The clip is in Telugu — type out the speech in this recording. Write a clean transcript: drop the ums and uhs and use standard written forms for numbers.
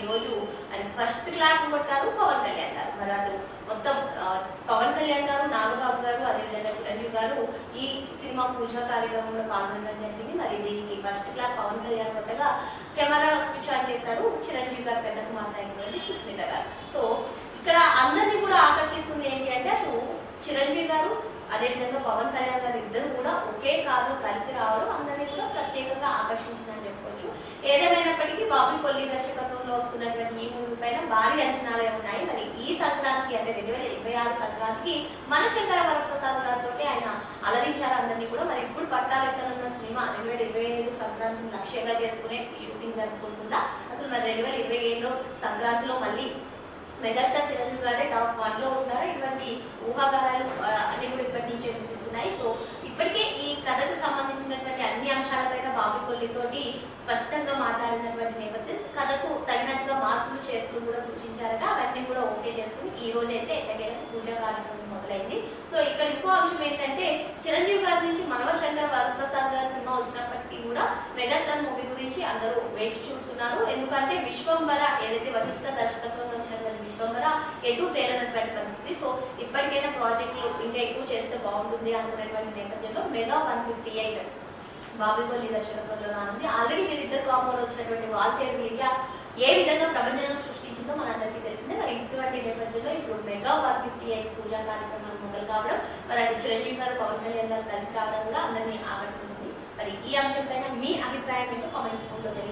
ఈ రోజు ఆయన ఫస్ట్ క్లాప్ కొట్టారు పవన్ కళ్యాణ్ గారు. మరి అటు మొత్తం పవన్ కళ్యాణ్ గారు, నాగబాబు గారు, అదేవిధంగా చిరంజీవి గారు ఈ సినిమా పూజా కార్యక్రమంలో పాల్గొనడం జరిగింది. మరి దీనికి ఫస్ట్ క్లాప్ పవన్ కళ్యాణ్ కొట్టగా కెమెరా స్విచ్ ఆన్ చేశారు చిరంజీవి గారు పెద్ద కుమార్తె అయినటువంటి సుస్మిత గారు. సో ఇక్కడ అందరినీ కూడా ఆకర్షిస్తుంది ఏంటి అంటే అటు చిరంజీవి గారు అదేవిధంగా పవన్ కళ్యాణ్ గారు ఇద్దరు కూడా ఒకే కారులో కలిసి రావడం అందరినీ కూడా ప్రత్యేకంగా ఆకర్షించిందని చెప్పుకోవచ్చు. ఏదేమైనప్పటికీ బాబీ కొల్లి దర్శకత్వంలో వస్తున్నటువంటి ఈ మూవీ పైన భారీ అంచనాలే ఉన్నాయి. మరి ఈ సంక్రాంతికి అంటే 2026 సంక్రాంతికి మనశంకర వరప్రసాద్ గారితో ఆయన అలరించారు అందరినీ కూడా. మరి ఇప్పుడు పట్టాలెక్కనున్న సినిమా 2027 సంక్రాంతిని లక్ష్యంగా చేసుకునే ఈ షూటింగ్ జరుపుకుంటుందా? అసలు మరి 2027లో సంక్రాంతిలో మళ్ళీ మెగాస్టార్ చిరంజీవి గారే టాప్ 1లో ఉంటారు. ఇటువంటి ఊహాగానాలు అన్ని కూడా ఇప్పటి నుంచే వినిపిస్తున్నాయి. సో ఇప్పటికే ఈ కథకు సంబంధించినటువంటి అన్ని అంశాలపైన బాబీ కొల్లితోటి స్పష్టంగా మాట్లాడినటువంటి నేపథ్యం కథకు తగినట్టుగా మార్పులు చేర్పులు కూడా సూచించారట. అవన్నీ కూడా ఓకే చేసుకుని ఈ రోజు అయితే ఎట్టకేలకు పూజా కార్యక్రమం మొదలైంది. సో ఇక్కడ ఇంకో అంశం ఏంటంటే చిరంజీవి గారి నుంచి మనవశంకర వరప్రసాద్ గారి సినిమా వచ్చినప్పటికీ కూడా మెగాస్టార్ మూవీ గురించి అందరూ వేచి చూస్తున్నారు. ఎందుకంటే విశ్వంబర ఏదైతే వశిష్ఠ దర్శకత్వంలో వచ్చినటువంటి విశ్వంబర ఎటు తేలనటువంటి పరిస్థితి. సో ఇప్పటికైనా ప్రాజెక్టులు ఇంకా ఎక్కువ చేస్తే బాగుంటుంది అనుకునేటువంటి నేపథ్యంలో మెగా 158 బాబీ కొల్లి దర్శకత్వంలో రానుంది. ఆల్రెడీ వీరిద్దరు కాంబోలో వచ్చినటువంటి వాల్తేరు వీర్య ఏ విధంగా ప్రపంచం సృష్టించిందో మనందరికీ తెలిసిందే. మరి ఇటువంటి నేపథ్యంలో ఇప్పుడు మెగా 158 పూజా కార్యక్రమాలు మొదలు కావడం, మరి అటు చిరంజీవి గారు పవన్ కళ్యాణ్ గారు కలిసి రావడం కూడా అందరినీ ఆకట్టుకుంటుంది. మరి ఈ అంశం పైన మీ అభిప్రాయం ఏంటో కామెంట్ రూపంలో తెలియజేయండి.